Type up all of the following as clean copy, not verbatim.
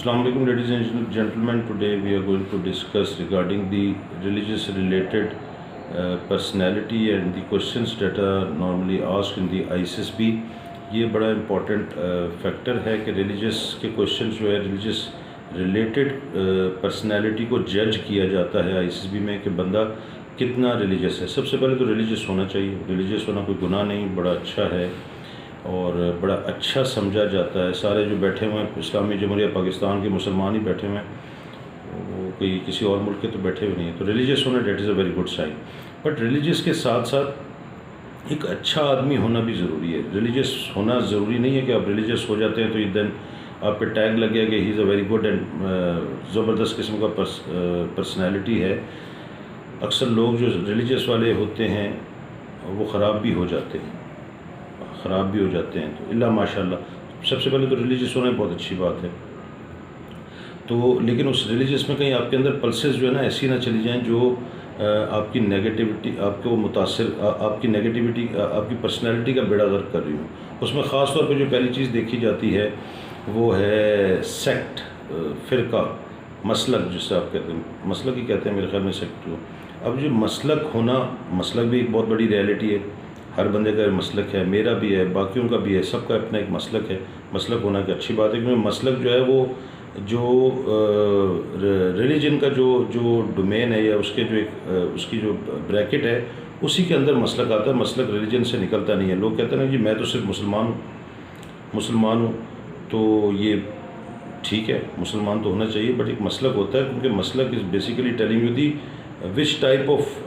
Assalamu alaikum, ladies and gentlemen. Today we are going to discuss regarding the religious related personality and the questions that are normally asked in the ISSB. یہ بڑا important factor ہے کہ religious کے questions جو ہے religious related personality کو جج کیا جاتا ہے ISSB میں کہ بندہ کتنا ریلیجس ہے. سب سے پہلے تو ریلیجس ہونا چاہیے. ریلیجس ہونا کوئی گناہ نہیں, بڑا اچھا ہے اور بڑا اچھا سمجھا جاتا ہے. سارے جو بیٹھے ہوئے ہیں اسلامی جمہوریہ پاکستان کے مسلمان ہی بیٹھے ہوئے ہیں, وہ کوئی کسی اور ملک کے تو بیٹھے ہوئے نہیں ہیں. تو ریلیجس ہونا that is a very good sign. But religious کے ساتھ ساتھ ایک اچھا آدمی ہونا بھی ضروری ہے. ریلیجس ہونا ضروری نہیں ہے کہ آپ ریلیجس ہو جاتے ہیں تو دین آپ پہ ٹیگ لگ گیا کہ ہی از اے ویری گڈ اینڈ زبردست قسم کا پرسنالٹی ہے. اکثر لوگ جو ریلیجس والے ہوتے ہیں وہ خراب بھی ہو جاتے ہیں, تو اللہ ماشاء اللہ. سب سے پہلے تو ریلیجس ہونا بہت اچھی بات ہے. تو لیکن اس ریلیجس میں کہیں آپ کے اندر پلسز جو ہے نا ایسی نہ چلی جائیں جو آپ کی نیگیٹیوٹی, آپ کو متاثر, آپ کی نیگیٹیوٹی آپ کی پرسنالٹی کا بیڑا غرق کر رہی ہوں. اس میں خاص طور پہ جو پہلی چیز دیکھی جاتی ہے وہ ہے سیکٹ, فرقہ, مسلک, جس سے آپ کہتے ہیں مسلک ہی کہتے ہیں میرے خیال میں سیکٹ کو. اب جو مسلک ہونا, مسلک بھی ایک بہت بڑی ریئلٹی ہے. ہر بندے کا مسلک ہے, میرا بھی ہے, باقیوں کا بھی ہے, سب کا اپنا ایک مسلک ہے. مسلک ہونا ایک اچھی بات ہے کیونکہ مسلک جو ہے وہ جو ریلیجن کا جو ڈومین ہے یا اس کے جو ایک اس کی جو بریکٹ ہے اسی کے اندر مسلک آتا ہے. مسلک ریلیجن سے نکلتا نہیں ہے. لوگ کہتے ہیں جی میں تو صرف مسلمان ہوں تو یہ ٹھیک ہے, مسلمان تو ہونا چاہیے, بٹ ایک مسلک ہوتا ہے کیونکہ مسلک is basically telling you the which type of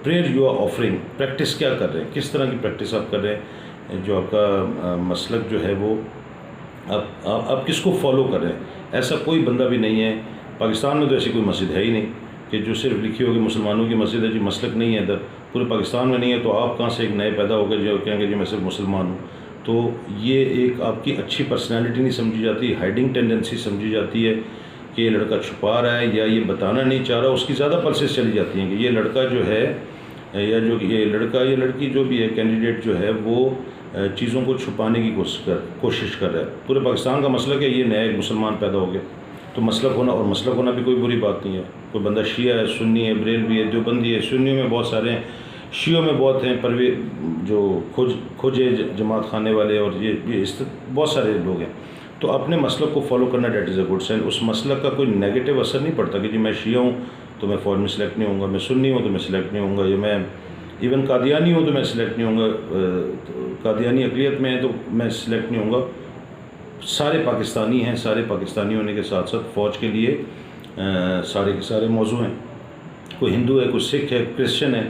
prayer you are offering. Practice کیا کر رہے ہیں, کس طرح کی پریکٹس آپ کر رہے ہیں. جو آپ کا مسلک جو ہے وہ آپ کس کو فالو کر رہے ہیں. ایسا کوئی بندہ بھی نہیں ہے پاکستان میں, تو ایسی کوئی مسجد ہے ہی نہیں کہ جو صرف لکھی ہوگی مسلمانوں کی مسجد ہے. جی مسلک نہیں ہے ادھر, پورے پاکستان میں نہیں ہے, تو آپ کہاں سے ایک نئے پیدا ہو گئے جو کہیں گے جی میں صرف مسلمان ہوں. تو یہ ایک آپ کی اچھی پرسنالٹی نہیں سمجھی جاتی, ہائیڈنگ ٹینڈنسی سمجھی جاتی ہے کہ یہ لڑکا چھپا رہا ہے یا یہ بتانا نہیں چاہ رہا. اس کی زیادہ پلسز چلی جاتی ہیں کہ یہ لڑکا جو ہے یا جو یہ لڑکا یا لڑکی جو بھی ہے کینڈیڈیٹ جو ہے وہ چیزوں کو چھپانے کی کوشش کر رہا ہے. پورے پاکستان کا مسلک ہے یہ نیا ایک مسلمان پیدا ہو گیا, تو مسلک ہونا, اور مسلک ہونا بھی کوئی بری بات نہیں ہے. کوئی بندہ شیعہ ہے, سنی ہے, بریلوی ہے, دیوبندی ہے. سنیوں میں بہت سارے ہیں, شیعوں میں بہت ہیں, جو کھوجے جماعت خانے والے, اور یہ بہت سارے لوگ ہیں. تو اپنے مسلک کو فالو کرنا that is a good sign. اس مسلک کا کوئی نیگیٹو اثر نہیں پڑتا کہ جی میں شیعہ ہوں تو میں فوج میں سلیکٹ نہیں ہوں گا, میں سنی ہوں تو میں سلیکٹ نہیں ہوں گا, یا میں ایون قادیانی ہوں تو میں سلیکٹ نہیں ہوں گا, قادیانی اقلیت میں ہے تو میں سلیکٹ نہیں ہوں گا. سارے پاکستانی ہیں, سارے پاکستانی ہونے کے ساتھ ساتھ فوج کے لیے سارے کے سارے موضوع ہیں. کوئی ہندو ہے, کوئی سکھ ہے, کرسچن ہے,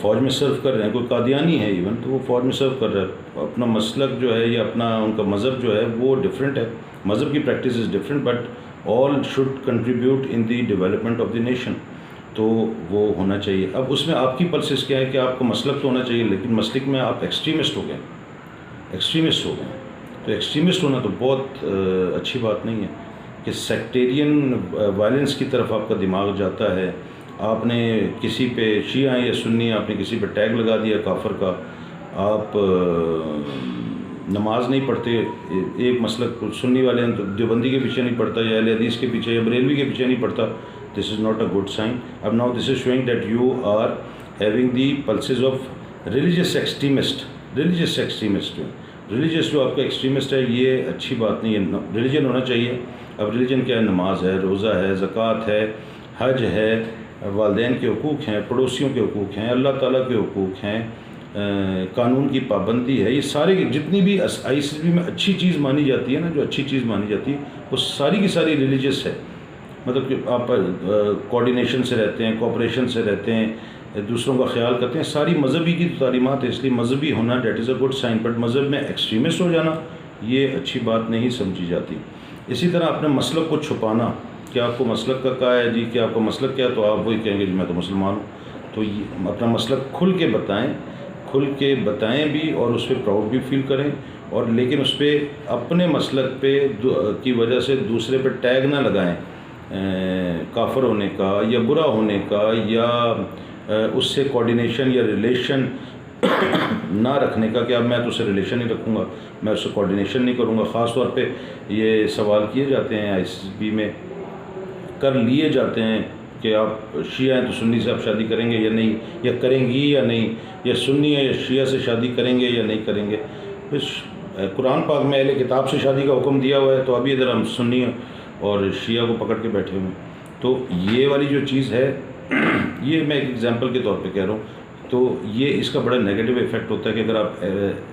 فوج میں سرو کر رہے ہیں. کوئی قادیانی ہے ایون تو وہ فوج میں سرو کر رہا ہے. اپنا مسلک جو ہے یا اپنا ان کا مذہب جو ہے وہ ڈفرینٹ ہے, مذہب کی practice is different, but all should contribute in the development of the nation. تو وہ ہونا چاہیے. اب اس میں آپ کی پلسز کیا ہے کہ آپ کو مسلک تو ہونا چاہیے, لیکن مسلک میں آپ ایکسٹریمسٹ ہو گئے. تو ایکسٹریمسٹ ہونا تو بہت اچھی بات نہیں ہے کہ سیکٹیرین وائلنس کی طرف آپ کا دماغ جاتا ہے. آپ نے کسی پہ شیعہ یا سنی, آپ نے کسی پہ ٹیگ لگا دیا کافر کا. آپ نماز نہیں پڑھتے, ایک مسلک سنی والے ہیں تو دیوبندی کے پیچھے نہیں پڑھتا, یا اہل حدیث کے پیچھے یا بریلوی کے پیچھے نہیں پڑھتا. This is not a good sign. اب now this is showing that you are having the pulses of religious extremist. Religious جو آپ کا ایکسٹریمسٹ ہے یہ اچھی بات نہیں ہے. ریلیجن ہونا چاہیے. اب ریلیجن کیا ہے؟ نماز ہے, روزہ ہے, زکوٰۃ ہے, حج ہے, والدین کے حقوق ہیں, پڑوسیوں کے حقوق ہیں, اللہ تعالیٰ کے حقوق ہیں, قانون کی پابندی ہے. یہ سارے جتنی بھی ISSB میں اچھی چیز مانی جاتی ہے نا, جو اچھی چیز مانی جاتی ہے وہ ساری کی ساری ریلیجس ہے. مطلب کہ آپ کوآرڈینیشن سے رہتے ہیں, کوآپریشن سے رہتے ہیں, دوسروں کا خیال کرتے ہیں, ساری مذہبی کی تعلیمات ہے. اس لیے مذہبی ہونا that is a good sign. But مذہب میں ایکسٹریمسٹ ہو جانا یہ اچھی بات نہیں سمجھی جاتی. اسی طرح اپنے مسلک کو چھپانا کہ آپ کو مسلک کا کہا ہے جی کہ آپ کا مسلک کیا ہے, تو آپ وہی کہیں گے جی میں تو مسلمان ہوں. تو یہ اپنا مسلک کھل کے بتائیں بھی, اور اس پہ پراؤڈ بھی فیل کریں, اور لیکن اس پہ اپنے مسلک پہ کی وجہ سے دوسرے پہ ٹیگ نہ لگائیں کافر ہونے کا یا برا ہونے کا, یا اس سے کوآرڈینیشن یا ریلیشن نہ رکھنے کا کہ اب میں تو اسے ریلیشن نہیں رکھوں گا، میں اس سے کوارڈینیشن نہیں کروں گا. خاص طور پہ یہ سوال کیے جاتے ہیں ISSB میں، کر لیے جاتے ہیں کہ آپ شیعہ ہیں تو سنی سے آپ شادی کریں گے یا نہیں، یا کریں گی یا نہیں، یا سنی ہے یا شیعہ سے شادی کریں گے یا نہیں کریں گے. بس قرآن پاک میں اہل کتاب سے شادی کا حکم دیا ہوا ہے، تو ابھی ادھر ہم سنی اور شیعہ کو پکڑ کے بیٹھے ہوئے ہیں. تو یہ والی جو چیز ہے یہ میں ایک ایگزامپل کے طور پہ کہہ رہا ہوں. تو یہ اس کا بڑا نیگیٹو ایفیکٹ ہوتا ہے کہ اگر آپ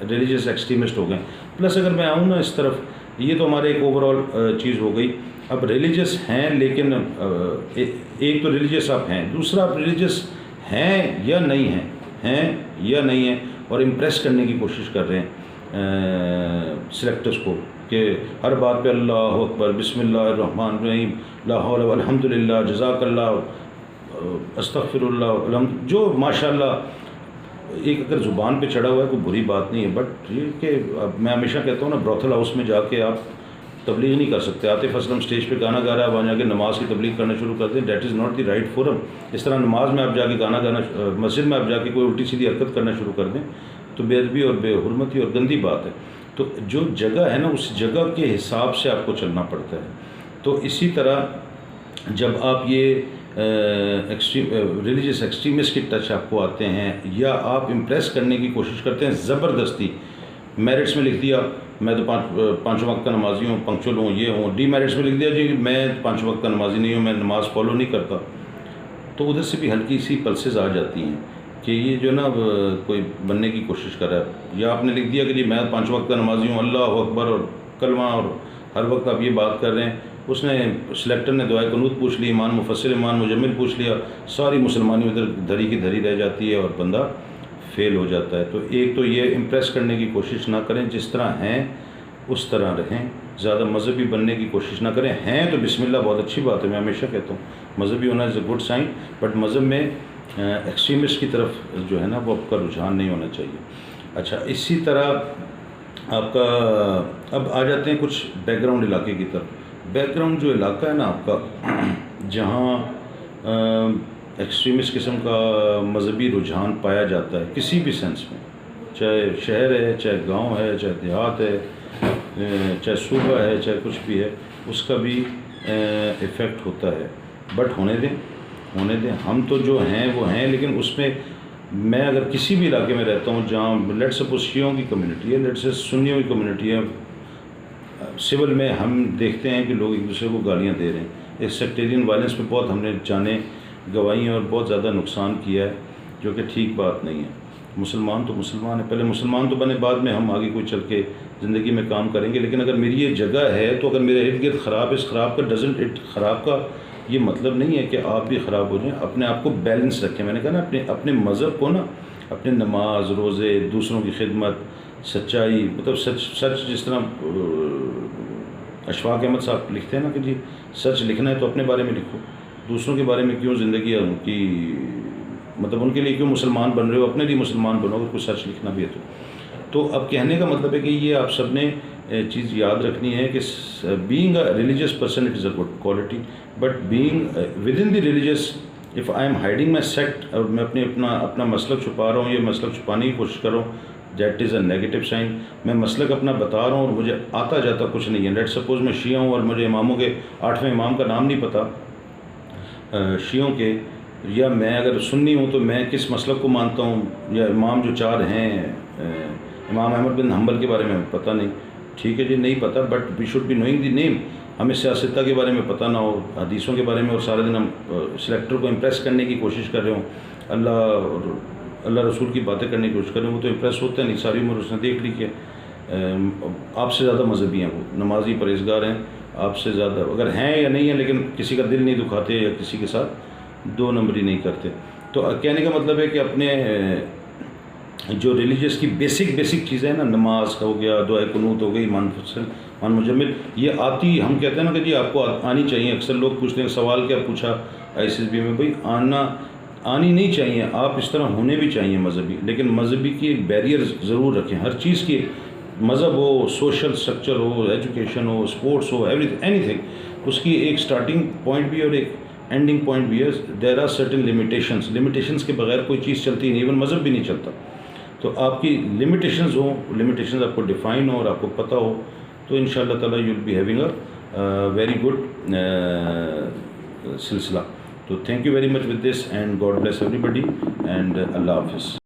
ریلیجیس ایکسٹریمسٹ ہو گئے. پلس اگر میں آؤں نا اس طرف، یہ تو ہمارے ایک اوور آل چیز ہو گئی. اب ریلیجیس ہیں لیکن ایک تو ریلیجیس آپ ہیں، دوسرا آپ ریلیجیس ہیں یا نہیں ہیں یا نہیں ہیں، اور امپریس کرنے کی کوشش کر رہے ہیں سلیکٹرز کو کہ ہر بات پہ اللہ اکبر، بسم اللہ الرحمن الرحیم، لا حول ولا الحمد للہ، جزاک اللہ، استغفر اللہ، الحمد، جو ماشاء اللہ ایک اگر زبان پہ چڑھا ہوا ہے کوئی بری بات نہیں ہے. بٹ یہ کہ اب میں ہمیشہ کہتا ہوں نا، بروتھل ہاؤس میں جا کے آپ تبلیغ نہیں کر سکتے. عاطف اسلم اسٹیج پہ گانا گا رہا ہے، وہاں جا کے نماز کی تبلیغ کرنا شروع کر دیں، that is not the right forum. اس طرح نماز میں آپ جا کے گانا گانا، مسجد میں آپ جا کے کوئی الٹی سیدھی حرکت کرنا شروع کر دیں تو بے ادبی اور بے حرمتی اور گندی بات ہے. تو جو جگہ ہے نا، اس جگہ کے حساب سے آپ کو چلنا پڑتا ہے. تو اسی طرح جب آپ یہ ریلیجیس ایکسٹریمسٹ کی ٹچ آپ کو آتے ہیں، یا آپ امپریس کرنے کی کوشش کرتے ہیں زبردستی، میرٹس میں لکھ دیا میں تو پانچوں وقت کا نمازی ہوں، پنکچول ہوں، یہ ہوں. ڈی میرٹس میں لکھ دیا جی میں پانچوں وقت کا نمازی نہیں ہوں، میں نماز فالو نہیں کرتا. تو ادھر سے بھی ہلکی سی پلسز آ جاتی ہیں کہ یہ جو نا کوئی بننے کی کوشش کر رہا ہے. یا آپ نے لکھ دیا کہ جی میں پانچوں وقت کا نمازی ہوں، اللہ اکبر اور کلمہ، اور ہر وقت آپ یہ بات کر رہے ہیں. اس نے سلیکٹر نے دعائے قنوت پوچھ لی، ایمان مفصل ایمان مجمل پوچھ لیا، ساری مسلمانی ادھر دھری کی دھری رہ جاتی ہے اور بندہ فیل ہو جاتا ہے. تو ایک تو یہ امپریس کرنے کی کوشش نہ کریں، جس طرح ہیں اس طرح رہیں، زیادہ مذہبی بننے کی کوشش نہ کریں. ہیں تو بسم اللہ بہت اچھی بات ہے، میں ہمیشہ کہتا ہوں مذہبی ہونا از اے گڈ سائن، بٹ مذہب میں ایکسٹریمسٹ کی طرف جو ہے نا وہ آپ کا رجحان نہیں ہونا چاہیے. اچھا، اسی طرح آپ کا اب آ جاتے ہیں کچھ بیک گراؤنڈ علاقے کی طرف. بیک گراؤنڈ جو علاقہ ہے نا آپ کا، جہاں ایکسٹریمسٹ قسم کا مذہبی رجحان پایا جاتا ہے کسی بھی سینس میں، چاہے شہر ہے، چاہے گاؤں ہے، چاہے دیہات ہے، چاہے صوبہ ہے، چاہے کچھ بھی ہے، اس کا بھی ایفیکٹ ہوتا ہے. بٹ ہونے دیں. ہم تو جو ہیں وہ ہیں، لیکن اس میں میں اگر کسی بھی علاقے میں رہتا ہوں جہاں لیٹ سپوز شیعوں کی کمیونٹی ہے، لیٹ سے سنیوں کی کمیونٹی ہے، سول میں ہم دیکھتے ہیں کہ لوگ ایک دوسرے کو گالیاں دے رہے ہیں. ایک سیکٹیرین وائلنس پہ بہت ہم نے جانیں گواہی اور بہت زیادہ نقصان کیا ہے، جو کہ ٹھیک بات نہیں ہے. مسلمان تو مسلمان ہے، پہلے مسلمان تو بنے، بعد میں ہم آگے کوئی چل کے زندگی میں کام کریں گے. لیکن اگر میری یہ جگہ ہے تو اگر میرے ارد گرد خراب ہے، اس خراب کا ڈزنٹ اٹ خراب کا یہ مطلب نہیں ہے کہ آپ بھی خراب ہو جائیں. اپنے آپ کو بیلنس رکھیں. میں نے کہا نا اپنے مذہب کو نا، اپنے نماز، روزے، دوسروں کی خدمت، سچائی، مطلب سچ جس طرح اشفاق احمد صاحب لکھتے ہیں نا کہ جی سچ لکھنا ہے تو اپنے بارے میں لکھو، دوسروں کے بارے میں کیوں زندگی ان کی مطلب ان کے لیے کیوں مسلمان بن رہے ہو، اپنے لیے مسلمان بنو اگر کوئی سچ لکھنا بھی ہے تو اب کہنے کا مطلب ہے کہ یہ آپ سب نے چیز یاد رکھنی ہے کہ being a religious person it is a good quality, but being within the religious if I am hiding my sect, اور میں اپنا مسلک چھپا رہا ہوں، یہ مسلک چھپانے کی کوشش کر رہا ہوں، that is a negative sign. میں مسلک اپنا بتا رہا ہوں اور مجھے آتا جاتا کچھ نہیں ہے. لیٹ سپوز میں شیعہ ہوں اور مجھے اماموں کے 8ویں امام کا نام نہیں پتہ شیعوں کے، یا میں اگر سنی ہوں تو میں کس مسلک کو مانتا ہوں، یا امام جو 4 ہیں امام احمد بن حنبل کے بارے میں پتہ نہیں، ٹھیک ہے جی نہیں پتہ، but we should be knowing the name. ہمیں سیاستہ کے بارے میں پتہ نہ ہو، حدیثوں کے بارے میں، اور سارے دن ہم سلیکٹر کو امپریس کرنے کی کوشش کر رہے ہوں، اللہ رسول کی باتیں کرنے کی کوشش کریں. وہ تو امپریس ہوتے ہیں نہیں، ساری عمر اس نے دیکھ لی کہ آپ سے زیادہ مذہبی ہیں، وہ نمازی پرہیزگار ہیں آپ سے زیادہ، اگر ہیں یا نہیں ہیں، لیکن کسی کا دل نہیں دکھاتے یا کسی کے ساتھ 2 نمبری نہیں کرتے. تو کہنے کا مطلب ہے کہ اپنے جو ریلیجیس کی بیسک چیزیں ہیں نا، نماز کا ہو گیا، دعائے قنوت ہو گئی، ایمان مجمل، یہ آتی، ہم کہتے ہیں نا کہ جی آپ کو آنی چاہیے. اکثر لوگ پوچھتے ہیں سوال کیا پوچھا ISSB میں، بھائی آنی نہیں چاہیے، آپ اس طرح ہونے بھی چاہیے مذہبی، لیکن مذہبی کی ایک بیریئر ضرور رکھیں. ہر چیز کی، مذہب ہو، سوشل سٹرکچر ہو، ایجوکیشن ہو، اسپورٹس ہو، اینی تھنگ، اس کی ایک سٹارٹنگ پوائنٹ بھی اور ایک اینڈنگ پوائنٹ بھی ہے. دیر آر سرٹن لمیٹیشنس کے بغیر کوئی چیز چلتی نہیں، ایون مذہب بھی نہیں چلتا. تو آپ کی لمیٹیشنز ہوں، لمیٹیشنز آپ کو ڈیفائن ہو اور آپ کو پتہ ہو، تو ان شاء اللہ تعالیٰ you will be having a very good سلسلہ. تو thank you very much with this and God bless everybody and اللہ حافظ.